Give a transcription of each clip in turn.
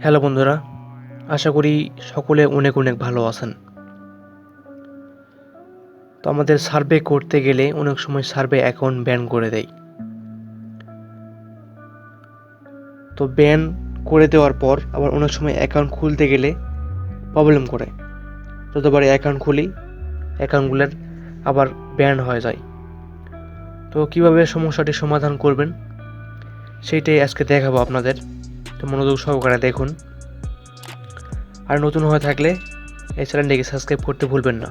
Hello বন্ধুরা, আশা করি সকলে অনেক অনেক ভালো আছেন। তো আমাদের সার্ভে করতে গেলে অনেক সময় সার্ভে অ্যাকাউন্ট ব্যান করে দেয়। তো ব্যান করে দেওয়ার পর আবার অনেক সময় অ্যাকাউন্ট খুলতে গেলে প্রবলেম করে। যতবারই অ্যাকাউন্ট খুলি অ্যাকাউন্টগুলোর আবার ব্যান হয়ে যায়। তো কিভাবে সমস্যাটি সমাধান করবেন সেইটাই আজকে দেখাবো আপনাদের। তো মনোযোগ সহকারে দেখুন। আর নতুন হয়ে থাকলে এই চ্যানেলটিকে সাবস্ক্রাইব করতে ভুলবেন না।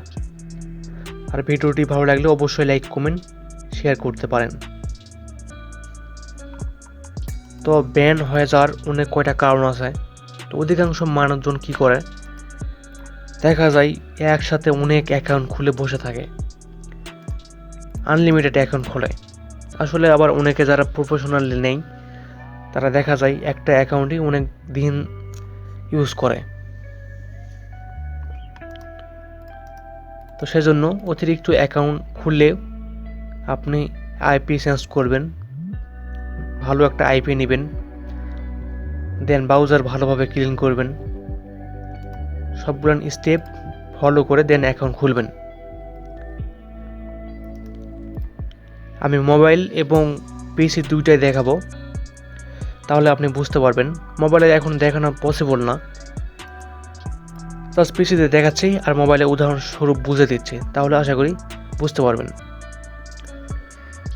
আর ভিডিওটি ভালো লাগলে অবশ্যই লাইক কমেন্ট শেয়ার করতে পারেন। তো ব্যান হয়ে যাওয়ার অনেক কয়টা কারণ আছে। তো অধিকাংশ মানুষজন কি করে, দেখা যায় একসাথে অনেক অ্যাকাউন্ট খুলে বসে থাকে, আনলিমিটেড অ্যাকাউন্ট খোলে। আসলে আবার অনেকে যারা প্রফেশনালি নেই তারা দেখা যায় একটা অ্যাকাউন্টই অনেক দিন ইউজ করে। তো সেজন্য অতিরিক্ত অ্যাকাউন্ট খুললে আপনি আইপি চেঞ্জ করবেন, ভালো একটা আইপি নেবেন, দেন ব্রাউজার ভালোভাবে ক্লিন করবেন, সবগুলো স্টেপ ফলো করে দেন অ্যাকাউন্ট খুলবেন। আমি মোবাইল এবং পিসি দুইটাই দেখাবো, তাহলে আপনি বুঝতে পারবেন। মোবাইলে এখন দেখানো পসিবল না, জাস্ট পিসিতে দেখাচ্ছি আর মোবাইলে উদাহরণস্বরূপ বুঝে দিচ্ছি, তাহলে আশা করি বুঝতে পারবেন।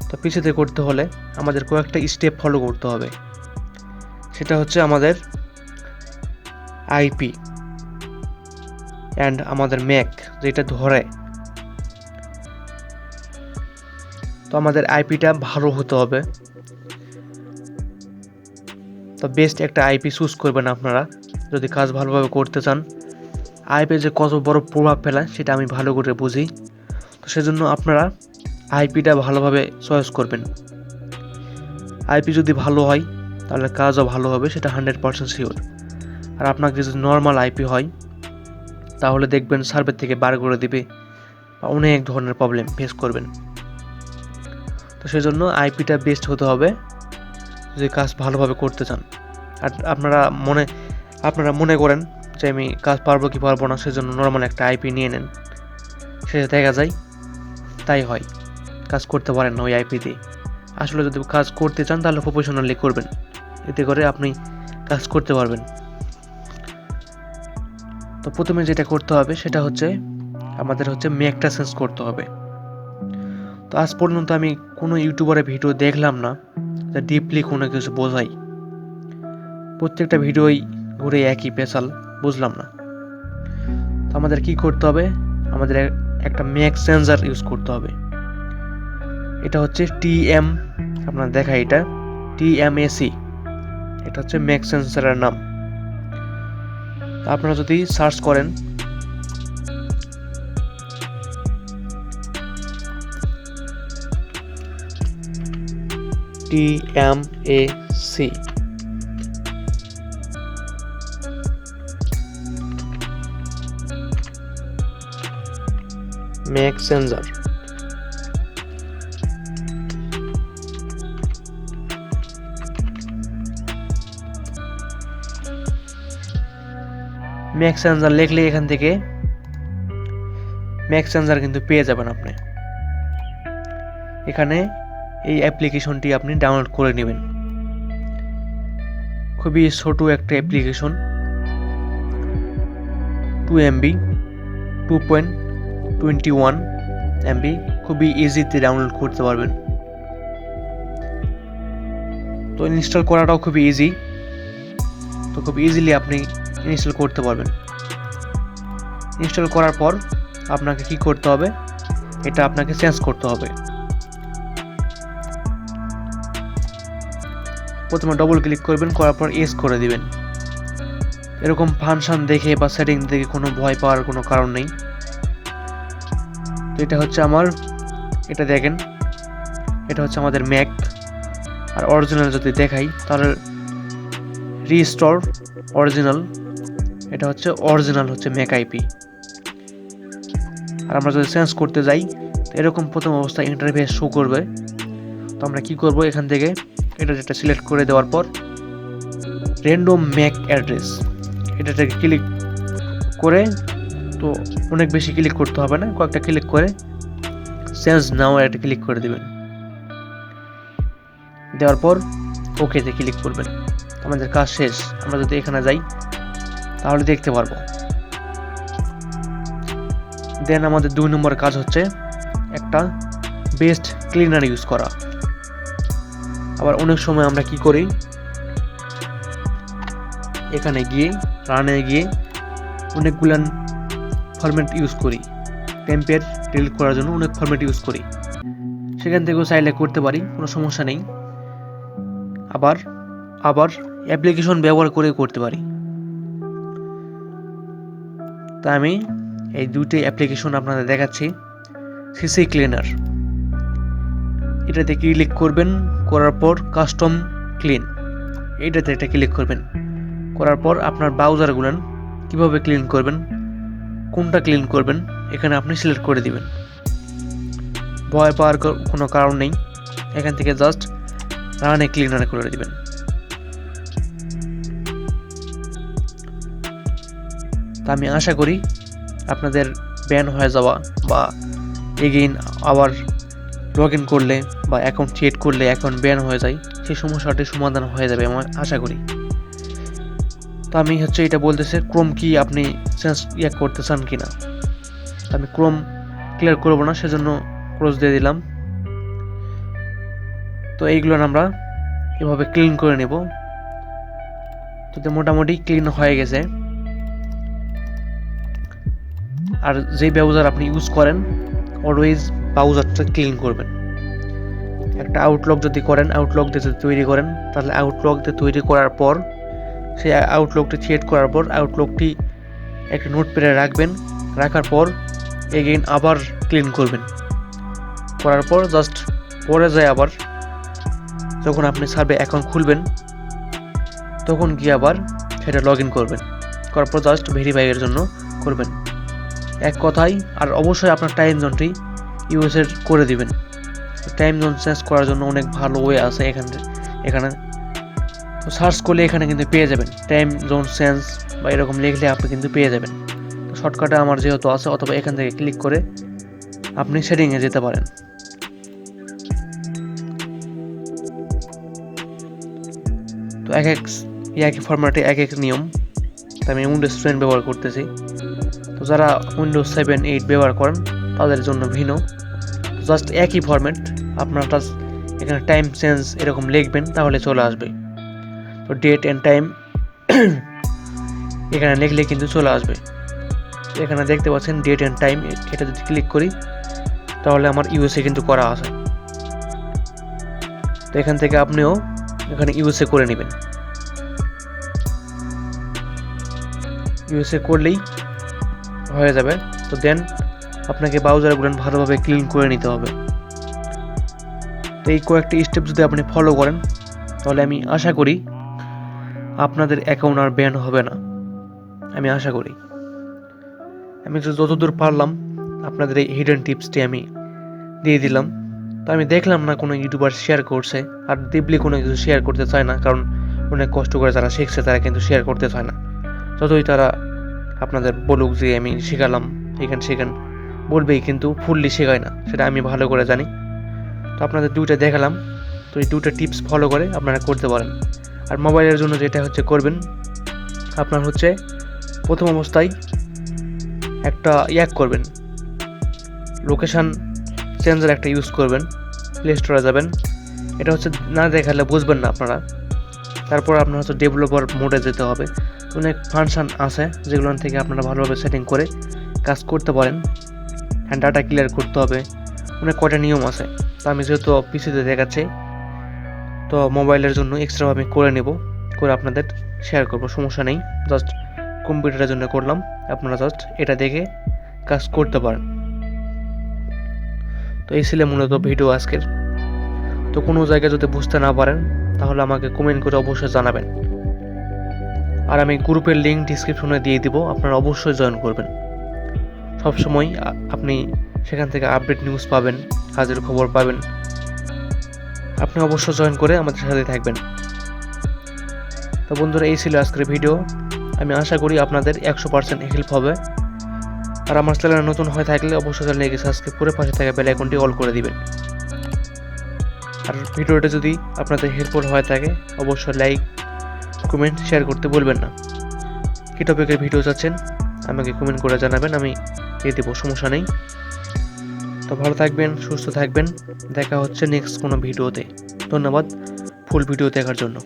তো পিসিতে করতে হলে আমাদের কয়েকটা স্টেপ ফলো করতে হবে। সেটা হচ্ছে আমাদের আইপি অ্যান্ড আমাদের ম্যাক যেটা ধরে। তো আমাদের আইপিটা ভালো হতে হবে। তো বেস্ট একটা আইপি চুজ করবেন আপনারা যদি কাজ ভালোভাবে করতে চান। আইপি যে কত বড় প্রভাব ফেলায় সেটা আমি ভালো করে বুঝি। তো সেজন্য আপনারা আইপিটা ভালোভাবে চয়েস করবেন। আইপি যদি ভালো হয় তাহলে কাজও ভালো হবে, সেটা 100% শিওর। আর আপনাকে যদি নর্মাল আইপি হয় তাহলে দেখবেন সার্ভার থেকে বার করে দিবে বা অনেক ধরনের প্রবলেম ফেস করবেন। তো সেজন্য আইপিটা বেস্ট হতে হবে যদি কাজ ভালোভাবে করতে চান। আর আপনারা মনে করেন যে আমি কাজ পারবো কি পারবো না, সেজন্য নর্মাল একটা আইপি নিয়ে নেন, সেটা দেখা যায় তাই হয়, কাজ করতে পারেন না ওই আইপি দিয়ে। আসলে যদি কাজ করতে চান তাহলে প্রফেশনালি করবেন, এতে করে আপনি কাজ করতে পারবেন। তো প্রথমে যেটা করতে হবে সেটা হচ্ছে আমাদের ম্যাকটা চেঞ্জ করতে হবে। তো আজ পর্যন্ত আমি কোনো ইউটিউবারের ভিডিও দেখলাম না যা ডিপলি কোনো কিছু বোঝাই। প্রত্যেকটা ভিডিওই ঘুরে একই পেশাল, বুঝলাম না। তো আমাদের কি করতে হবে, আমাদের একটা ম্যাক সেন্সার ইউজ করতে হবে। এটা হচ্ছে টিএম, আপনার দেখা এটা টিএমএসি, এটা হচ্ছে ম্যাক সেন্সারের নাম। আপনারা যদি সার্চ করেন টিএমএসি, ম্যাক সেন্সার, ম্যাক সেন্সার লিখলে এখান থেকে ম্যাক সেন্সার কিন্তু পেয়ে যাবেন আপনি। এখানে এই অ্যাপ্লিকেশনটি আপনি ডাউনলোড করে নেবেন। খুবই ছোট একটা অ্যাপ্লিকেশন, 2 MB, 2.21 MB, খুবই ইজিতে ডাউনলোড করতে পারবেন। তো ইনস্টল করাটাও খুবই ইজি, তো খুব ইজিলি আপনি ইনস্টল করতে পারবেন। ইনস্টল করার পর আপনাকে কি করতে হবে, এটা আপনাকে চেঞ্জ করতে হবে। প্রথমে ডবল ক্লিক করবেন, করার পর এস করে দিবেন। এরকম ফাংশন দেখে বা সেটিং দেখে কোনো ভয় পাওয়ার কোনো কারণ নেই। তো এটা হচ্ছে এটা দেখেন, এটা হচ্ছে আমাদের ম্যাক। আর অরিজিনাল যদি দেখাই তাহলে রিস্টোর অরিজিনাল, এটা হচ্ছে অরিজিনাল ম্যাক আইপি। আর আমরা যদি চেঞ্জ করতে যাই এরকম প্রথম অবস্থায় ইন্টারফেস শো করবে। তো আমরা কি করব, এখান থেকে এটা যেটা সিলেক্ট করে দেওয়ার পর র্যান্ডম ম্যাক অ্যাড্রেস, এটাতে ক্লিক করে, তো অনেক বেশি ক্লিক করতে হবে না, কয়েকটা ক্লিক করে চেঞ্জ নাও একটা ক্লিক করে দেবেন। দেওয়ার পর ওকেতে ক্লিক করবেন। আমাদের কাজ শেষ। আমরা যদি এখানে যাই তাহলে দেখতে পারবো। দেন আমাদের 2 নম্বর কাজ হচ্ছে একটা বেস্ট ক্লিনার ইউজ করা। আবার অনেক সময় আমরা কি করি, এখানে গিয়ে রানে গিয়ে অনেকগুলান ফরম্যাট ইউজ করি, টেম্পের ডিলিট করার জন্য অনেক ফরম্যাট ইউজ করি, সেখান থেকেও চাইলে করতে পারি, কোনো সমস্যা নেই। আবার অ্যাপ্লিকেশন ব্যবহার করে করতে পারি। তা আমি এই 2টি অ্যাপ্লিকেশন আপনাদের দেখাচ্ছি। সিসি ক্লিনার, এটাতে ক্লিক করবেন, করার পর কাস্টম ক্লিন, এইটাতে একটা ক্লিক করবেন। করার পর আপনার ব্রাউজারগুলো কিভাবে ক্লিন করবেন, কোনটা ক্লিন করবেন, এখানে আপনি সিলেক্ট করে দিবেন। ভয় পাওয়ার কোনো কারণ নেই, এখান থেকে জাস্ট রানে ক্লিনার করে দিবেন। তা আমি আশা করি আপনাদের ব্যান হয়ে যাওয়া বা এগেইন আবার লগ ইন করলে বা অ্যাকাউন্ট ক্রিয়েট করলে অ্যাকাউন্ট ব্যান হয়ে যায়, সেই সমস্যাটি সমাধান হয়ে যাবে আমি আশা করি। তো আমি এটা বলতেছে ক্রোম কি আপনি চেঞ্জ করতে চান কিনা। আমি ক্রোম ক্লিয়ার করবো না, সেজন্য ক্লোজ দিয়ে দিলাম। তো এইগুলো আমরা এভাবে ক্লিন করে নেব। তো মোটামুটি ক্লিন হয়ে গেছে। আর যে ব্রাউজার আপনি ইউজ করেন অলওয়েজ ব্রাউজারটা ক্লিন করবেন। একটা আউটলুক যদি করেন, আউটলুক দিয়ে যদি তৈরি করেন, তাহলে আউটলুক দিয়ে তৈরি করার পর সেই আউটলুকটি ক্রিয়েট করার পর আউটলুকটি একটা নোটপ্যাডে রাখবেন। রাখার পর এগেইন আবার ক্লিন করবেন। করার পর জাস্ট পরে যায় আবার যখন আপনি সার্ভে অ্যাকাউন্ট খুলবেন তখন গিয়ে আবার সেটা লগ ইন করবেন। করার পর জাস্ট ভেরিফাইয়ের জন্য করবেন, এক কথায়। আর অবশ্যই আপনার টাইম জোনটি ইউএসএর করে দিবেন। টাইম জোন চেঞ্জ করার জন্য অনেক ভালো ওয়ে আছে এখানে তো সার্চ করলে এখানে কিন্তু পেয়ে যাবেন টাইম জোন চেঞ্জ বা এরকম লিখলে আপনি কিন্তু পেয়ে যাবেন। তো শর্টকাটে আমার যেহেতু আছে, অথবা এখান থেকে ক্লিক করে আপনি সেটিংয়ে যেতে পারেন। তো একই ফরম্যাটে এক নিয়ম। তো আমি উইন্ডোজ 10 ব্যবহার করতেছি। তো যারা উইন্ডোজ 7, 8 ব্যবহার করেন তাদের জন্য ভিন্ন। জাস্ট একই ফরম্যাট, আপনার এখানে টাইম চেঞ্জ এরকম লিখবেন তাহলে চলে আসবে। তো ডেট অ্যান্ড টাইম এখানে লিখলে কিন্তু চলে আসবে। এখানে দেখতে পাচ্ছেন ডেট অ্যান্ড টাইম, এটা যদি ক্লিক করি তাহলে আমার ইউএসএ কিন্তু করা আছে। তো এখান থেকে আপনিও এখানে ইউএসএ করে নেবেন। ইউএসএ করলেই হয়ে যাবে। তো দেন আপনাকে ব্রাউজারগুলো ভালোভাবে ক্লিন করে নিতে হবে। তো এই কয়েকটি স্টেপ যদি আপনি ফলো করেন তাহলে আমি আশা করি আপনাদের অ্যাকাউন্ট আর ব্যান হবে না। আমি আশা করি আমি যতদূর পারলাম আপনাদের এই হিডেন টিপসটি আমি দিয়ে দিলাম। তো আমি দেখলাম না কোনো ইউটিউবার শেয়ার করছে, আর ডিপলি কোনো কিছু শেয়ার করতে চায় না, কারণ অনেক কষ্ট করে যারা শিখছে তারা কিন্তু শেয়ার করতে চায় না। যতই তারা আপনাদের বলুক যে আমি শেখালাম সেখান বলবেই, কিন্তু ফুললি শেখায় না, সেটা আমি ভালো করে জানি। তো আপনাদের 2টা দেখালাম। তো এই 2টা টিপস ফলো করে আপনারা করতে পারেন। আর মোবাইলের জন্য যেটা করবেন, আপনার প্রথম অবস্থায় একটা করবেন, লোকেশান চেঞ্জার একটা ইউজ করবেন। প্লে স্টোরে যাবেন, এটা না দেখালে বুঝবেন না আপনারা। তারপর আপনার ডেভেলপার মোডে যেতে হবে। অনেক ফাংশন আছে যেগুলো থেকে আপনারা ভালোভাবে সেটিং করে কাজ করতে পারেন। হ্যান্ড ডাটা ক্লিয়ার করতে হবে, অনেক কয়টা নিয়ম আছে। তো আমি যেহেতু পিসিতে দেখাচ্ছি, তো মোবাইলের জন্য এক্সট্রাভাবে আমি করে নেব, করে আপনাদের শেয়ার করব, সমস্যা নেই। জাস্ট কম্পিউটারের জন্য করলাম, আপনারা জাস্ট এটা দেখে কাজ করতে পারেন। তো এই ছিল মূলত ভিডিও আজকের। তো কোনো জায়গায় যদি বুঝতে না পারেন তাহলে আমাকে কমেন্ট করে অবশ্যই জানাবেন। আর আমি গ্রুপের লিঙ্ক ডিসক্রিপশনে দিয়ে দিব, আপনারা অবশ্যই জয়েন করবেন। সবসময় আপনি সেখান থেকে আপডেট নিউজ পাবেন, কাজের খবর পাবেন। আপনি অবশ্যই জয়েন করে আমাদের সাথে থাকবেন। তো বন্ধুরা, এই ছিল আজকের ভিডিও। আমি আশা করি আপনাদের 100% হেল্প হবে। আর আমার চ্যানেলে নতুন হয়ে থাকলে অবশ্যই চ্যানেলকে সাবস্ক্রাইব করে পাশে থাকা বেল আইকনটি অল করে দিবেন। আর ভিডিওটা যদি আপনাদের হেল্পফুল হয়ে থাকে অবশ্যই লাইক, কমেন্ট, শেয়ার করতে ভুলবেন না। কী টপিকের ভিডিও চাচ্ছেন আমাকে কমেন্ট করে জানাবেন, আমি দিয়ে দেবো, সমস্যা নেই। তো ভালো থাকবেন, সুস্থ থাকবেন, দেখা হচ্ছে নেক্সট কোনো ভিডিওতে। ধন্যবাদ ফুল ভিডিও দেখার জন্য।